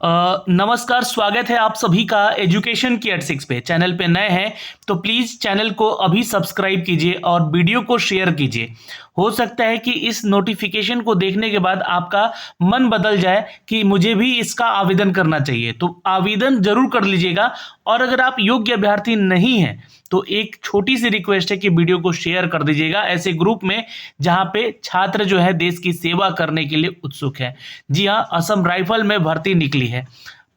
नमस्कार, स्वागत है आप सभी का एजुकेशन की एट 6 पे। चैनल पे नए हैं तो प्लीज़ चैनल को अभी सब्सक्राइब कीजिए और वीडियो को शेयर कीजिए। हो सकता है कि इस नोटिफिकेशन को देखने के बाद आपका मन बदल जाए कि मुझे भी इसका आवेदन करना चाहिए, तो आवेदन जरूर कर लीजिएगा। और अगर आप योग्य अभ्यर्थी नहीं हैं तो एक छोटी सी रिक्वेस्ट है कि वीडियो को शेयर कर दीजिएगा ऐसे ग्रुप में जहां पे छात्र जो है देश की सेवा करने के लिए उत्सुक है। जी हाँ, असम राइफल में भर्ती निकली है,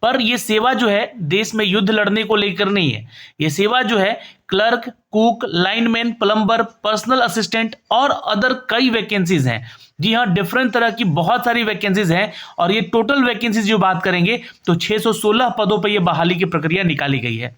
पर यह सेवा जो है देश में युद्ध लड़ने को लेकर नहीं है। यह सेवा जो है clerk, cook, lineman, plumber, personal assistant और अदर कई वैकेंसीज हैं। जी हाँ, डिफरेंट तरह की बहुत सारी वैकेंसीज हैं और ये टोटल वैकेंसीज जो बात करेंगे तो 616 पदों पर यह बहाली की प्रक्रिया निकाली गई है।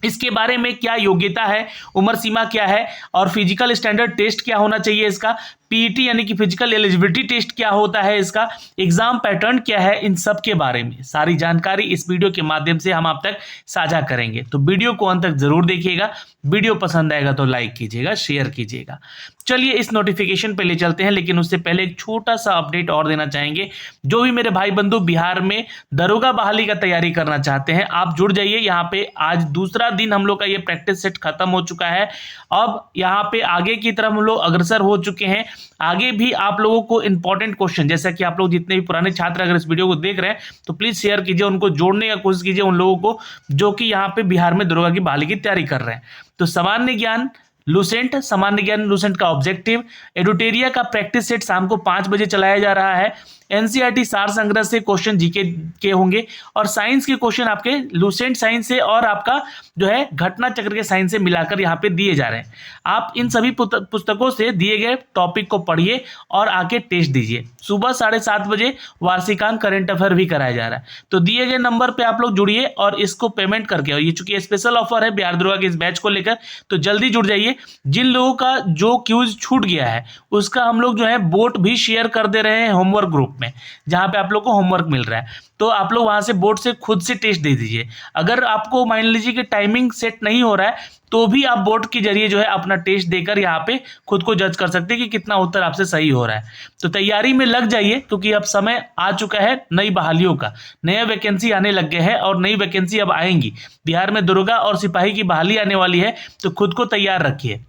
इसके बारे में क्या योग्यता है, उम्र सीमा क्या है और फिजिकल स्टैंडर्ड टेस्ट क्या होना चाहिए, इसका पीईटी यानी कि फिजिकल एलिजिबिलिटी टेस्ट क्या होता है, इसका एग्जाम पैटर्न क्या है, इन सब के बारे में सारी जानकारी इस वीडियो के माध्यम से हम आप तक साझा करेंगे। तो वीडियो को अंत तक जरूर देखिएगा। वीडियो पसंद आएगा तो लाइक कीजिएगा, शेयर कीजिएगा। चलिए इस नोटिफिकेशन पे ले चलते हैं, लेकिन उससे पहले एक छोटा सा अपडेट और देना चाहेंगे। जो भी मेरे भाई बंधु बिहार में दरोगा बहाली का तैयारी करना चाहते हैं, आप जुड़ जाइए। यहाँ पे आज दूसरा दिन हम लोग का ये प्रैक्टिस सेट खत्म हो चुका है। अब यहाँ पे आगे की तरफ हम लोग अग्रसर हो चुके हैं। आगे भी आप लोगों को इंपॉर्टेंट क्वेश्चन, जैसा कि आप लोग जितने भी पुराने छात्र अगर इस वीडियो को देख रहे हैं तो प्लीज शेयर कीजिए, उनको जोड़ने का कोशिश कीजिए, उन लोगों को जो कि यहाँ पे बिहार में दरोगा की बहाली की तैयारी कर रहे हैं। तो सामान्य ज्ञान लूसेंट का ऑब्जेक्टिव, एडुटेरिया का प्रैक्टिस सेट शाम को 5 बजे चलाया जा रहा है। एनसीईआरटी सार संग्रह से क्वेश्चन जीके के होंगे और साइंस के क्वेश्चन आपके लूसेंट साइंस से और आपका जो है घटना चक्र के साइंस से मिलाकर यहाँ पे दिए जा रहे हैं। आप इन सभी पुस्तकों से दिए गए टॉपिक को पढ़िए और आके टेस्ट दीजिए। सुबह 7:30 बजे वार्षिकांक करंट अफेयर भी कराया जा रहा है। तो दिए गए नंबर पे आप लोग जुड़िए और इसको पेमेंट करके, और ये चूंकि स्पेशल ऑफर है बिहार दरोगा के इस बैच को लेकर, तो जल्दी जुड़ जाइए। जिन लोगों का जो क्यूज छूट गया है उसका हम लोग जो है बोर्ड भी शेयर कर दे रहे हैं होमवर्क ग्रुप में, जहां पे आप लोग को होमवर्क मिल रहा है। तो आप लोग वहां से बोर्ड से खुद से टेस्ट दे दीजिए। अगर आपको मान लीजिए कि टाइमिंग सेट नहीं हो रहा है तो भी आप बोर्ड के जरिए जो है अपना टेस्ट देकर यहाँ पे खुद को जज कर सकते हैं कि कितना उत्तर आपसे सही हो रहा है। तो तैयारी में लग जाइए, क्योंकि अब समय आ चुका है नई बहालियों का। नया वैकेंसी आने लग गए हैं और नई वैकेंसी अब आएंगी। बिहार में दरोगा और सिपाही की बहाली आने वाली है, तो खुद को तैयार रखिए।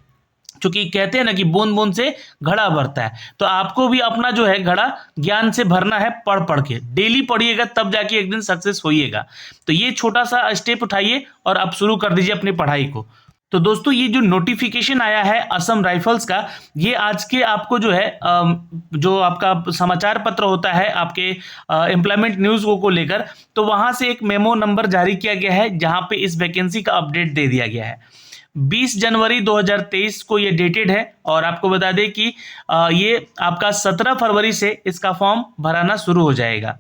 क्योंकि कहते हैं ना कि बूंद बूंद से घड़ा भरता है, तो आपको भी अपना जो है घड़ा ज्ञान से भरना है। पढ़ पढ़ के डेली पढ़िएगा, तब जाके एक दिन सक्सेस होइएगा। तो ये छोटा सा स्टेप उठाइए और आप शुरू कर दीजिए अपनी पढ़ाई को। तो दोस्तों, ये जो नोटिफिकेशन आया है असम राइफल्स का, ये आज के आपको जो है जो आपका समाचार पत्र होता है आपके एम्प्लॉयमेंट न्यूज को लेकर, तो वहां से एक मेमो नंबर जारी किया गया है जहां पे इस वैकेंसी का अपडेट दे दिया गया है। 20 जनवरी 2023 को ये डेटेड है और आपको बता दें कि ये आपका 17 फरवरी से इसका फॉर्म भराना शुरू हो जाएगा।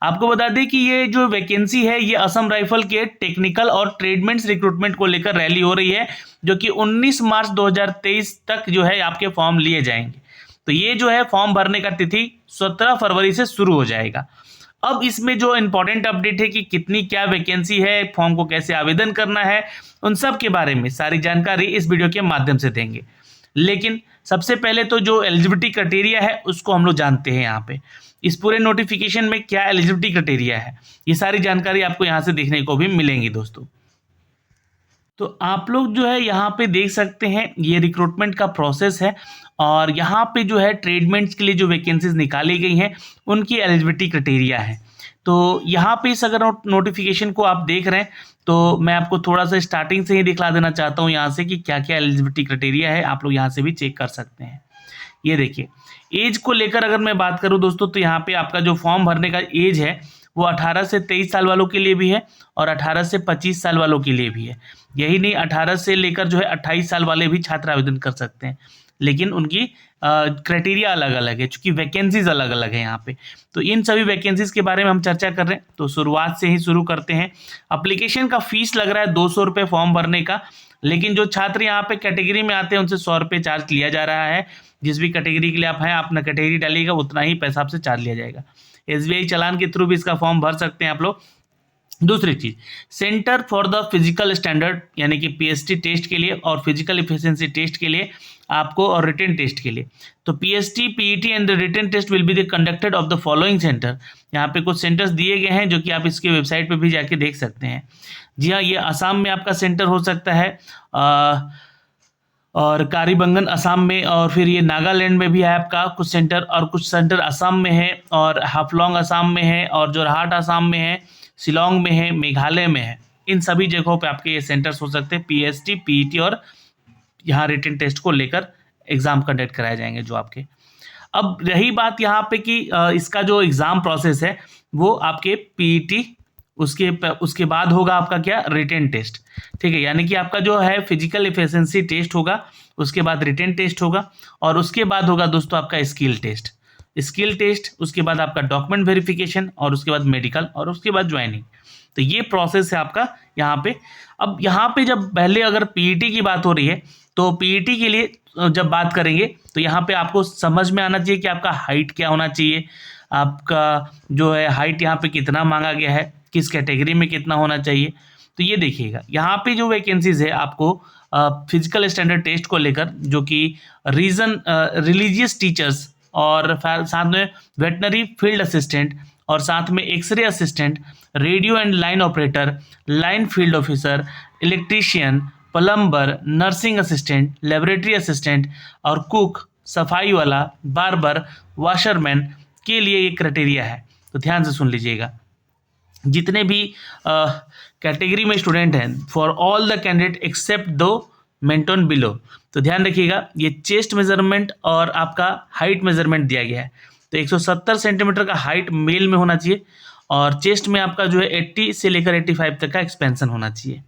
आपको बता दें कि ये जो वैकेंसी है ये असम राइफल के टेक्निकल और ट्रेडमेंट्स रिक्रूटमेंट को लेकर रैली हो रही है, जो कि 19 मार्च 2023 तक जो है आपके फॉर्म लिए जाएंगे। तो ये जो है फॉर्म भरने का तिथि 17 फरवरी से शुरू हो जाएगा। अब इसमें जो इंपॉर्टेंट अपडेट है कि कितनी क्या वैकेंसी है, फॉर्म को कैसे आवेदन करना है, उन सब के बारे में सारी जानकारी इस वीडियो के माध्यम से देंगे। लेकिन सबसे पहले तो जो एलिजिबिलिटी क्राइटेरिया है उसको हम लोग जानते हैं। यहाँ पे इस पूरे नोटिफिकेशन में क्या एलिजिबिलिटी क्राइटेरिया है, ये सारी जानकारी आपको यहाँ से देखने को भी मिलेंगी दोस्तों। तो आप लोग जो है यहाँ पे देख सकते हैं ये रिक्रूटमेंट का प्रोसेस है और यहाँ पे जो है ट्रेडमेंट्स के लिए जो वैकेंसीज निकाली गई हैं उनकी एलिजिबिलिटी क्राइटेरिया है। तो यहाँ पे इस अगर नोटिफिकेशन को आप देख रहे हैं तो मैं आपको थोड़ा सा स्टार्टिंग से ही दिखला देना चाहता हूँ यहाँ से कि क्या क्या एलिजिबिलिटी क्राइटेरिया है। आप लोग यहाँ से भी चेक कर सकते हैं। ये देखिए, एज को लेकर अगर मैं बात करूँ दोस्तों, तो यहाँ पे आपका जो फॉर्म भरने का एज है वो 18 से 23 साल वालों के लिए भी है और 18 से 25 साल वालों के लिए भी है। यही नहीं, 18 से लेकर जो है 28 साल वाले भी छात्र आवेदन कर सकते हैं, लेकिन उनकी क्राइटेरिया अलग अलग है, चूंकि वैकेंसीज अलग अलग है यहाँ पे। तो इन सभी वैकेंसीज के बारे में हम चर्चा कर रहे हैं, तो शुरुआत से ही शुरू करते हैं। अप्लीकेशन का फीस लग रहा है 200 रुपये फॉर्म भरने का, लेकिन जो छात्र यहाँ पे कैटेगरी में आते हैं उनसे 100 रुपये चार्ज लिया जा रहा है। जिस भी कैटेगरी के लिए आप हैं, अपना कैटेगरी डालिएगा, उतना ही पैसा आपसे चार्ज लिया जाएगा। एसबीआई चालान के थ्रू भी इसका फॉर्म भर सकते हैं आप लोग। दूसरी चीज, centre for the physical standard यानी कि पीएसटी टेस्ट के लिए और फिजिकल इफिशिएंसी टेस्ट के लिए आपको और रिटन टेस्ट के लिए। तो PST, PET and written test will be the conducted of the following centre. यहाँ पे कुछ सेंटर्स दिए गए हैं जो कि आप इसके वेबसाइट पे भी जाके देख सकते हैं। जी हाँ, ये असम में आपका सेंटर हो सकता है, और कारीबंगन असम में, और फिर ये नागालैंड में भी है आपका कुछ सेंटर, और कुछ सेंटर असम में है, और हाफलॉन्ग असम में है, और जोरहाट असम में है, शिलोंग में है, मेघालय में है। इन सभी जगहों पे आपके ये सेंटर्स हो सकते हैं पीएसटी, पीईटी, और यहाँ रिटन टेस्ट को लेकर एग्जाम कंडक्ट कराए जाएंगे जो आपके। अब रही बात यहाँ पे कि इसका जो एग्जाम प्रोसेस है वो आपके पीईटी, उसके बाद होगा आपका क्या, रिटन टेस्ट। ठीक है, यानी कि आपका जो है फिजिकल एफिशिएंसी टेस्ट होगा, उसके बाद रिटन टेस्ट होगा, और उसके बाद होगा दोस्तों आपका स्किल टेस्ट। स्किल टेस्ट, उसके बाद आपका डॉक्यूमेंट वेरिफिकेशन, और उसके बाद मेडिकल, और उसके बाद ज्वाइनिंग। तो ये प्रोसेस है आपका यहाँ पे। अब यहाँ पे जब पहले अगर पीईटी की बात हो रही है, तो पीईटी के लिए जब बात करेंगे तो यहाँ पे आपको समझ में आना चाहिए कि आपका हाइट क्या होना चाहिए, आपका जो है हाइट यहाँ पे कितना मांगा गया है, किस कैटेगरी में कितना होना चाहिए। तो ये देखिएगा, यहाँ पे जो वैकेंसीज है आपको फिजिकल स्टैंडर्ड टेस्ट को लेकर, जो कि रिलीजियस टीचर्स, और साथ में वेटनरी फील्ड असिस्टेंट, और साथ में X-ray assistant, radio and line operator, line field officer, electrician, plumber, nursing assistant, laboratory assistant, और कुक, सफाई वाला, बार्बर, वॉशरमैन के लिए ये क्राइटेरिया है। तो ध्यान से सुन लीजिएगा, जितने भी कैटेगरी में स्टूडेंट हैं, for all the candidate except those mentioned below. तो ध्यान रखिएगा, ये चेस्ट मेजरमेंट और आपका हाइट मेजरमेंट दिया गया है। तो 170 सेंटीमीटर का हाइट मेल में होना चाहिए, और चेस्ट में आपका जो है 80 से लेकर 85 तक का एक्सपेंशन होना चाहिए।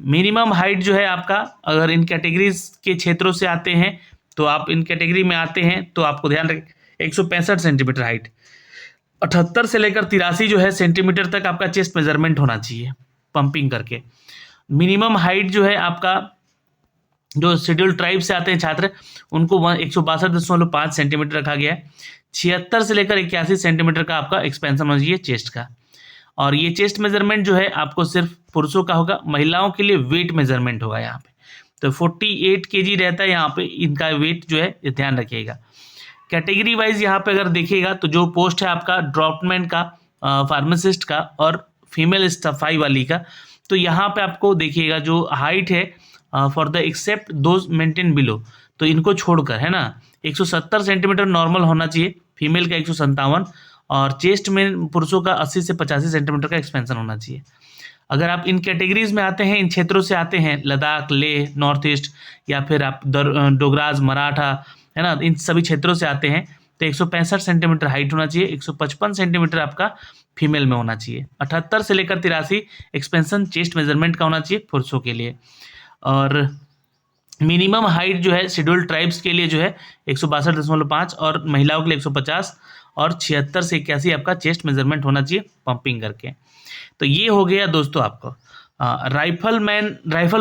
मिनिमम हाइट जो है आपका, अगर इन कैटेगरीज के क्षेत्रों से आते हैं, तो आप इन कैटेगरी में आते हैं तो आपको ध्यान रखें 165 सेंटीमीटर हाइट, 78 से लेकर 83 जो है सेंटीमीटर तक आपका चेस्ट मेजरमेंट होना चाहिए पंपिंग करके। मिनिमम हाइट जो है आपका, जो शेड्यूल्ड ट्राइब से आते हैं छात्र, उनको 162.5 सेंटीमीटर रखा गया है। 76 से लेकर 81 सेंटीमीटर का आपका एक्सपेंशन होना चाहिए चेस्ट का। और ये चेस्ट मेजरमेंट जो है आपको सिर्फ पुरुषों का होगा, महिलाओं के लिए वेट मेजरमेंट होगा यहाँ पे। तो 48 kg रहता है यहाँ पे इनका वेट जो है, ये ध्यान रखिएगा। कैटेगरी वाइज यहाँ पे अगर देखिएगा तो जो पोस्ट है आपका ड्रॉपमैन का, फार्मासिस्ट का, और फीमेल सफाई वाली का, तो यहाँ पे आपको देखिएगा जो हाइट है for the except those mentioned below, तो इनको छोड़कर है ना 170 सेंटीमीटर नॉर्मल होना चाहिए, फीमेल का 157, और चेस्ट में पुरुषों का 80 से 85 सेंटीमीटर का एक्सपेंशन होना चाहिए। अगर आप इन कैटेगरीज में आते हैं, इन क्षेत्रों से आते हैं, लद्दाख, लेह, नॉर्थ ईस्ट, या फिर आप डोगराज, मराठा, है ना, इन सभी क्षेत्रों से आते हैं, तो 165 सेंटीमीटर हाइट होना चाहिए, 155 सेंटीमीटर आपका फीमेल में होना चाहिए, 78 से लेकर 83 एक्सपेंशन चेस्ट मेजरमेंट का होना चाहिए पुरुषों के लिए। और मिनिमम हाइट जो है शेड्यूल्ड ट्राइब्स के लिए जो है 162.5, और महिलाओं के लिए 150, और 76 से 81 आपका चेस्ट मेजरमेंट होना चाहिए पंपिंग करके। तो ये हो गया दोस्तों आपको राइफल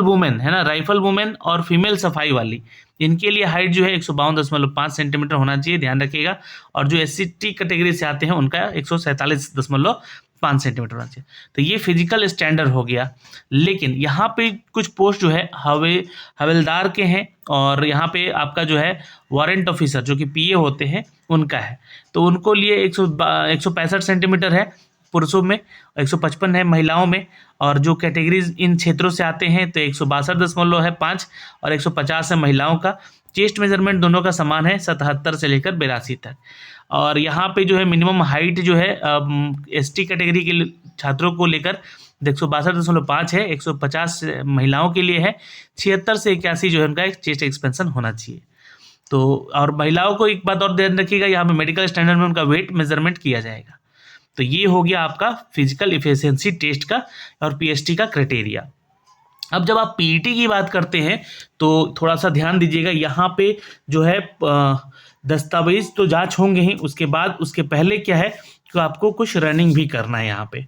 वुमेन, है ना, राइफल वुमेन और फीमेल सफाई वाली, इनके लिए हाइट जो है 152.5 सेंटीमीटर होना चाहिए, ध्यान रखिएगा। और जो SC कैटेगरी से आते हैं उनका 147.5 सेंटीमीटर होना चाहिए। तो ये फिजिकल स्टैंडर्ड हो गया। लेकिन यहाँ पे कुछ पोस्ट जो है हवलदार के हैं, और यहाँ पे आपका जो है वारंट ऑफिसर जो कि PA होते हैं उनका है। तो उनको लिए 165 सेंटीमीटर है पुरुषों में, 155 है महिलाओं में। और जो कैटेगरीज इन क्षेत्रों से आते हैं तो 162.5 और 150 है महिलाओं का। चेस्ट मेजरमेंट दोनों का समान है 77 से लेकर 82 तक। और यहाँ पे जो है मिनिमम हाइट जो है ST कैटेगरी के छात्रों को लेकर 162.5 है, 150 महिलाओं के लिए है, 76 से 81 जो है उनका एक चेस्ट एक्सपेंशन होना चाहिए। तो और महिलाओं को एक बात और ध्यान रखिएगा, यहाँ पे मेडिकल स्टैंडर्ड में उनका वेट मेजरमेंट किया जाएगा। तो ये हो गया आपका फिजिकल एफिशिएंसी टेस्ट का और PST का क्राइटेरिया। अब जब आप PET की बात करते हैं तो थोड़ा सा ध्यान दीजिएगा, यहाँ पे जो है दस्तावेज तो जांच होंगे ही, उसके बाद उसके पहले क्या है तो आपको कुछ रनिंग भी करना है यहाँ पे।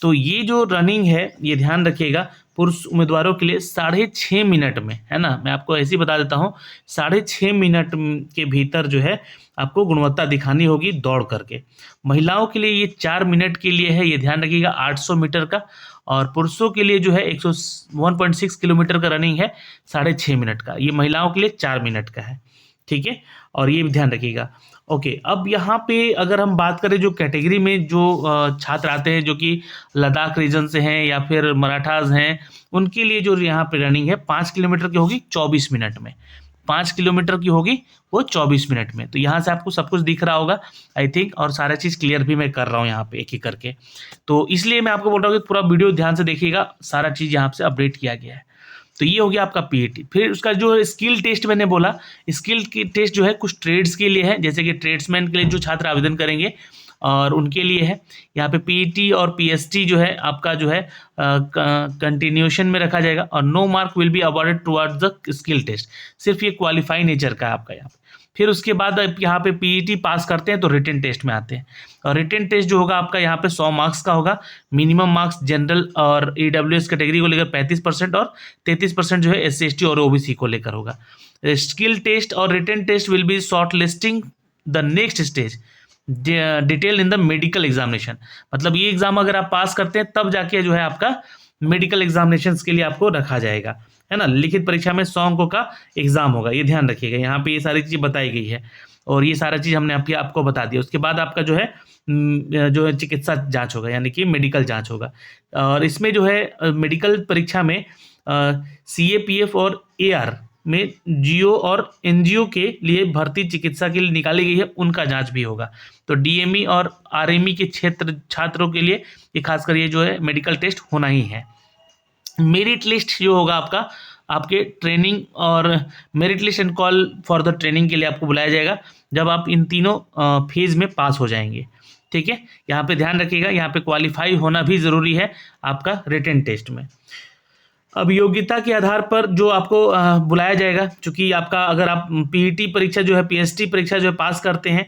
तो ये जो रनिंग है ये ध्यान रखिएगा, पुरुष उम्मीदवारों के लिए 6.5 मिनट में, है ना, मैं आपको ऐसे ही बता देता हूँ, 6.5 मिनट के भीतर जो है आपको गुणवत्ता दिखानी होगी दौड़ करके। महिलाओं के लिए ये 4 मिनट के लिए है, ये ध्यान रखिएगा, 800 मीटर का। और पुरुषों के लिए जो है 101.6 किलोमीटर का रनिंग है, 6.5 मिनट का। ये महिलाओं के लिए 4 मिनट का है, ठीक है, और ये भी ध्यान रखिएगा। ओके, अब यहाँ पे अगर हम बात करें जो कैटेगरी में जो छात्र आते हैं जो कि लद्दाख रीजन से हैं या फिर मराठास हैं, उनके लिए जो यहाँ पे रनिंग है 5 किलोमीटर की होगी 24 मिनट में। 5 किलोमीटर की होगी वो 24 मिनट में। तो यहाँ से आपको सब कुछ दिख रहा होगा आई थिंक, और सारा चीज़ क्लियर भी मैं कर रहा हूँ यहाँ पे एक एक करके। तो इसलिए मैं आपको बोल रहा हूँ कि पूरा वीडियो ध्यान से देखिएगा, सारा चीज़ यहाँ से अपडेट किया गया है। तो ये हो गया आपका पीईटी। फिर उसका जो स्किल टेस्ट मैंने बोला, स्किल की टेस्ट जो है कुछ ट्रेड्स के लिए है, जैसे कि ट्रेड्समैन के लिए जो छात्र आवेदन करेंगे और उनके लिए है। यहाँ पे पीईटी और पीएसटी जो है आपका जो है कंटिन्यूएशन में रखा जाएगा, और no mark will be awarded towards the skill test. सिर्फ ये क्वालिफाई नेचर का है आपका यहाँ पे। फिर उसके बाद आप यहाँ पे पीईटी पास करते हैं तो रिटन टेस्ट में आते हैं, और रिटन टेस्ट जो होगा आपका यहाँ पे 100 मार्क्स का होगा। मिनिमम मार्क्स जनरल और ईडब्ल्यूएस कैटेगरी को लेकर 35% और 33% जो है एससी एसटी और ओबीसी को लेकर होगा। स्किल टेस्ट और written test will be short listing the next stage detail in the medical examination. मतलब ये एग्जाम अगर आप पास करते हैं तब जाके जो है आपका मेडिकल एग्जामिनेशन के लिए आपको रखा जाएगा, है ना। लिखित परीक्षा में 100 अंकों का एग्जाम होगा, ये ध्यान रखिएगा। यहाँ पे ये सारी चीज़ बताई गई है, और ये सारा चीज़ हमने आपको बता दिया। उसके बाद आपका जो है चिकित्सा जांच होगा, यानी कि मेडिकल जांच होगा। और इसमें जो है मेडिकल परीक्षा में सीएपीएफ और एआर में जीओ और एनजीओ के लिए भर्ती चिकित्सा के लिए निकाली गई है, उनका जांच भी होगा। तो डीएमई और आरएमई के छात्रों के लिए ये खासकर ये जो है मेडिकल टेस्ट होना ही है। मेरिट लिस्ट जो होगा आपके ट्रेनिंग और merit list and call for the training के लिए आपको बुलाया जाएगा जब आप इन तीनों फेज में पास हो जाएंगे, ठीक है। यहाँ पे ध्यान रखिएगा, यहाँ पे क्वालिफाई होना भी ज़रूरी है आपका रिटन टेस्ट में। अब योग्यता के आधार पर जो आपको बुलाया जाएगा, चूँकि आपका अगर आप पीईटी परीक्षा जो है, पीएसटी परीक्षा जो है पास करते हैं,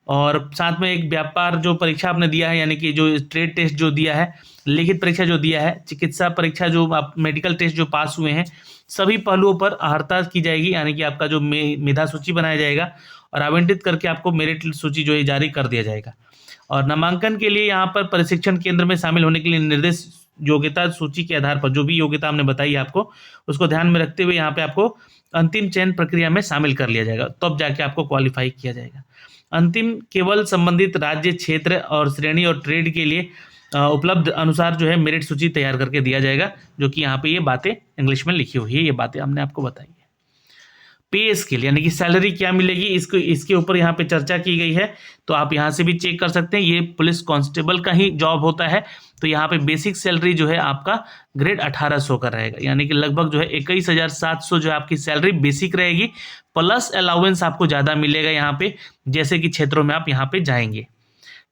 और साथ में एक व्यापार जो परीक्षा आपने दिया है, यानी कि जो ट्रेड टेस्ट जो दिया है, लिखित परीक्षा जो दिया है, चिकित्सा परीक्षा जो आप मेडिकल टेस्ट जो पास हुए हैं, सभी पहलुओं पर अर्हता की जाएगी। यानी कि आपका जो मेधा सूची बनाया जाएगा और आवंटित करके आपको मेरिट सूची जो है जारी कर दिया जाएगा। और नामांकन के लिए यहाँ पर प्रशिक्षण केंद्र में शामिल होने के लिए निर्देश योग्यता सूची के आधार पर जो भी योग्यता हमने बताई आपको, उसको ध्यान में रखते हुए यहाँ पे आपको अंतिम चयन प्रक्रिया में शामिल कर लिया जाएगा, तब जाके आपको क्वालिफाई किया जाएगा। अंतिम केवल संबंधित राज्य, क्षेत्र और श्रेणी और ट्रेड के लिए उपलब्ध अनुसार जो है मेरिट सूची तैयार करके दिया जाएगा, जो कि यहाँ पे ये बातें इंग्लिश में लिखी हुई है, ये बातें हमने आपको बताई है। पे स्केल यानी कि सैलरी क्या मिलेगी, इसके ऊपर यहाँ पे चर्चा की गई है, तो आप यहाँ से भी चेक कर सकते हैं। ये पुलिस कांस्टेबल का ही जॉब होता है, तो यहाँ पे बेसिक सैलरी जो है आपका ग्रेड 1800 का रहेगा, यानी कि लगभग जो है 21,700 जो है आपकी सैलरी बेसिक रहेगी, प्लस अलाउंस आपको ज़्यादा मिलेगा यहाँ पे, जैसे कि क्षेत्रों में आप यहाँ पे जाएंगे,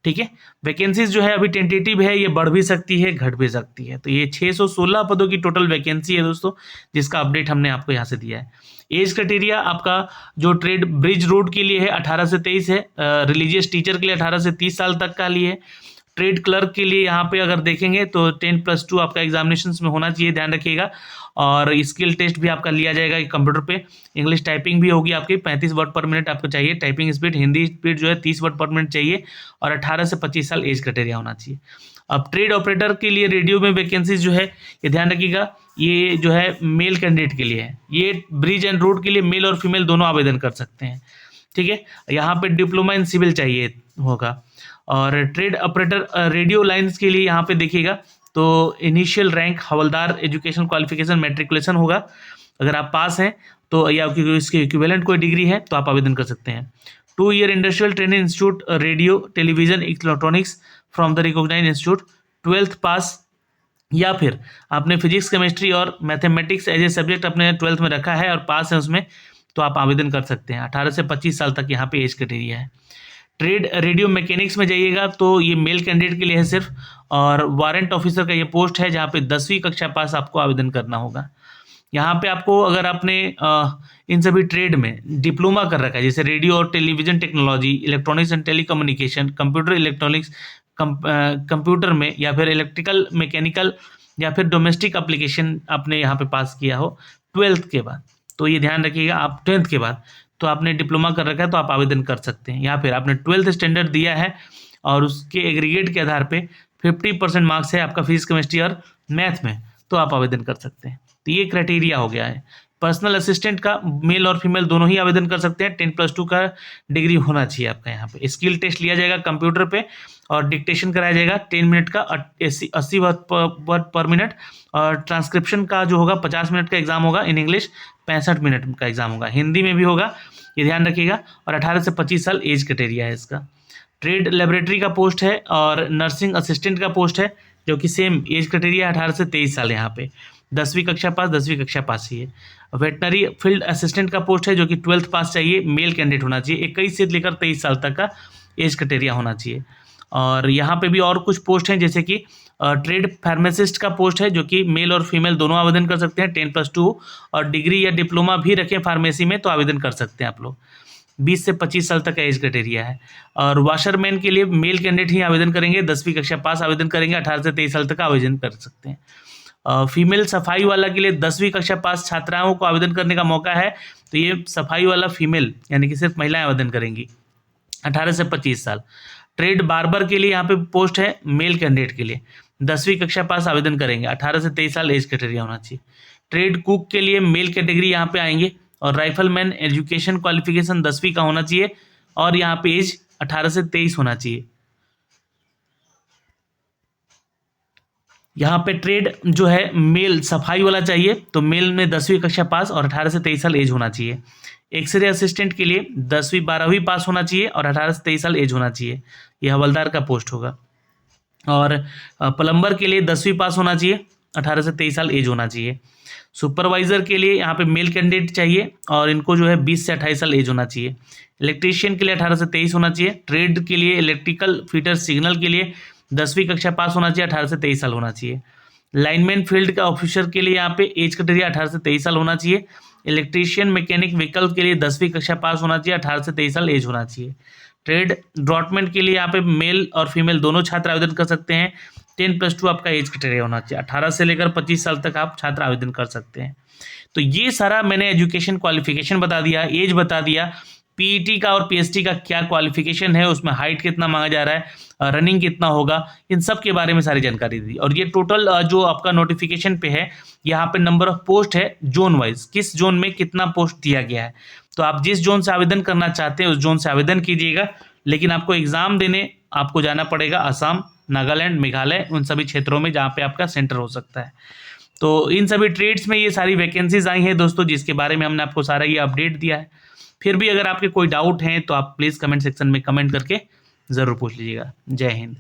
ठीक है। वैकेंसीज जो है अभी टेंटेटिव है, ये बढ़ भी सकती है, घट भी सकती है। तो ये 616 पदों की टोटल वैकेंसी है दोस्तों, जिसका अपडेट हमने आपको यहाँ से दिया है। एज क्राइटेरिया आपका जो ट्रेड ब्रिज रोड के लिए है 18 से 23 है, रिलीजियस टीचर के लिए 18 से 30 साल तक का लिए है। ट्रेड क्लर्क के लिए यहाँ पे अगर देखेंगे तो 10+2 आपका एग्जामिनेशन में होना चाहिए, ध्यान रखिएगा। और स्किल टेस्ट भी आपका लिया जाएगा कंप्यूटर पे। इंग्लिश टाइपिंग भी होगी आपकी, 35 वर्ड पर मिनट आपको चाहिए टाइपिंग स्पीड। हिंदी स्पीड जो है 30 वर्ड पर मिनट चाहिए, और 18 से 25 साल एज क्राइटेरिया होना चाहिए। अब ट्रेड ऑपरेटर के लिए रेडियो में वैकेंसीज जो है ये ध्यान रखिएगा, ये जो है मेल कैंडिडेट के लिए है। ये ब्रिज एंड रोड के लिए मेल और फीमेल दोनों आवेदन कर सकते हैं, ठीक है। यहाँ पे डिप्लोमा इन सिविल चाहिए होगा। और ट्रेड ऑपरेटर रेडियो लाइंस के लिए यहाँ पे देखिएगा तो इनिशियल रैंक हवलदार, एजुकेशन क्वालिफिकेशन मैट्रिकुलेशन होगा। अगर आप पास हैं तो, या इसके इक्विवेलेंट कोई डिग्री है तो आप आवेदन कर सकते हैं। 2 year industrial training institute radio television electronics from the recognised institute, 12th पास, या फिर आपने फिजिक्स, केमिस्ट्री और मैथमेटिक्स एज ए सब्जेक्ट अपने 12th में रखा है और पास है उसमें, तो आप आवेदन कर सकते हैं। 18 से 25 साल तक यहाँ पे एज क्राइटेरिया है। ट्रेड रेडियो मैकेनिक्स में जाइएगा तो ये मेल कैंडिडेट के लिए है सिर्फ, और वारंट ऑफिसर का ये पोस्ट है जहाँ पे 10वीं कक्षा पास आपको आवेदन करना होगा। यहाँ पे आपको अगर आपने इन सभी ट्रेड में डिप्लोमा कर रखा है, जैसे रेडियो और television technology, electronics and telecommunication, computer electronics, computer में, या फिर इलेक्ट्रिकल, मैकेनिकल, या फिर डोमेस्टिक एप्लीकेशन आपने यहाँ पे पास किया हो 12th के बाद, तो ये ध्यान रखिएगा आप 10th के बाद, तो आपने डिप्लोमा कर रखा है तो आप आवेदन कर सकते हैं, या फिर आपने 12th स्टैंडर्ड दिया है और उसके एग्रीगेट के आधार पे 50% मार्क्स है आपका फिजिक्स केमिस्ट्री और मैथ में, तो आप आवेदन कर सकते हैं। तो ये क्राइटेरिया हो गया है। पर्सनल असिस्टेंट का मेल और फीमेल दोनों ही आवेदन कर सकते हैं। 10+2 का डिग्री होना चाहिए आपका। यहाँ पे स्किल टेस्ट लिया जाएगा कंप्यूटर पे और डिक्टेशन कराया जाएगा 10 मिनट का, 80 वर्ड पर मिनट, और ट्रांसक्रिप्शन का जो होगा 50 मिनट का एग्जाम होगा। इन इंग्लिश 65 मिनट का एग्जाम होगा, हिंदी में भी होगा, ये ध्यान रखिएगा। और 18 से 25 साल एज क्राइटेरिया है इसका। ट्रेड लेबोरेटरी का पोस्ट है और नर्सिंग असिस्टेंट का पोस्ट है, जो कि सेम एज क्राइटेरिया 18 से 23 साल। यहाँ पे 10वीं कक्षा पास, 10वीं कक्षा पास ही है। वेटनरी फील्ड असिस्टेंट का पोस्ट है, जो कि 12th पास चाहिए, मेल कैंडिडेट होना चाहिए। 21 से लेकर 23 साल तक का एज क्राइटेरिया होना चाहिए। और यहाँ पे भी और कुछ पोस्ट हैं, जैसे कि ट्रेड फार्मासिस्ट का पोस्ट है, जो कि मेल और फीमेल दोनों आवेदन कर सकते हैं। 10+2 और डिग्री या डिप्लोमा भी रखें फार्मेसी में तो आवेदन कर सकते हैं आप लोग। 20 से 25 साल तक का एज क्राइटेरिया है। और वाशरमैन के लिए मेल कैंडिडेट ही आवेदन करेंगे, 10वीं कक्षा पास आवेदन करेंगे, 18 से 23 साल तक का आवेदन कर सकते हैं। फीमेल सफाई वाला के लिए 10वीं कक्षा पास छात्राओं को आवेदन करने का मौका है, तो ये सफाई वाला फीमेल यानी कि सिर्फ महिलाएं आवेदन करेंगी, 18 से 25 साल। ट्रेड बार्बर के लिए यहाँ पे पोस्ट है मेल कैंडिडेट के लिए, 10वीं कक्षा पास आवेदन करेंगे, 18 से 23 साल एज क्राइटेरिया होना चाहिए। ट्रेड कुक के लिए मेल कैटेगरी यहाँ पे आएंगे, और राइफलमैन एजुकेशन क्वालिफिकेशन 10वीं का होना चाहिए, और यहाँ पे एज 18 से 23 होना चाहिए। यहाँ पे ट्रेड जो है मेल सफाई वाला चाहिए, तो मेल में 10वीं कक्षा पास और 18 से 23 साल एज होना चाहिए। एक्सरे असिस्टेंट के लिए 10वीं 12वीं पास होना चाहिए और 18 से 23 साल एज होना चाहिए, यह हवलदार का पोस्ट होगा। और प्लम्बर के लिए 10वीं पास होना चाहिए, 18 से 23 साल एज होना चाहिए। सुपरवाइजर के लिए यहाँ पे मेल कैंडिडेट चाहिए और इनको जो है 20 से 28 साल एज होना चाहिए। इलेक्ट्रीशियन के लिए 18 से 23 होना चाहिए। ट्रेड के लिए इलेक्ट्रिकल फिटर सिग्नल के लिए 10वीं कक्षा पास होना चाहिए, 18 से 23 साल होना चाहिए। लाइनमैन फील्ड का ऑफिसर के लिए यहाँ पे एज क्राइटेरिया 18 से 23 साल होना चाहिए। इलेक्ट्रीशियन मैकेनिक व्हीकल के लिए 10वीं कक्षा पास होना चाहिए, 18 से 23 साल एज होना चाहिए। ट्रेड ड्रॉटमेंट के लिए यहाँ पे मेल और फीमेल दोनों छात्र आवेदन कर सकते हैं। 10+2 आपका एज क्राइटेरिया होना चाहिए, 18 से लेकर 25 साल तक आप छात्र आवेदन कर सकते हैं। तो ये सारा मैंने एजुकेशन क्वालिफिकेशन बता दिया, एज बता दिया, पीईटी का और पीएसटी का क्या क्वालिफिकेशन है, उसमें हाइट कितना मांगा जा रहा है, रनिंग कितना होगा, इन सब के बारे में सारी जानकारी दी। और ये टोटल जो आपका नोटिफिकेशन पे है, यहाँ पे नंबर ऑफ पोस्ट है जोन वाइज, किस जोन में कितना पोस्ट दिया गया है। तो आप जिस जोन से आवेदन करना चाहते हैं उस जोन से आवेदन कीजिएगा, लेकिन आपको एग्जाम देने आपको जाना पड़ेगा असम, नागालैंड, मेघालय, उन सभी क्षेत्रों में जहाँ पे आपका सेंटर हो सकता है। तो इन सभी ट्रेड्स में ये सारी वैकेंसीज आई हैं दोस्तों, जिसके बारे में हमने आपको सारा ये अपडेट दिया है। फिर भी अगर आपके कोई डाउट हैं तो आप प्लीज़ कमेंट सेक्शन में कमेंट करके ज़रूर पूछ लीजिएगा। जय हिंद।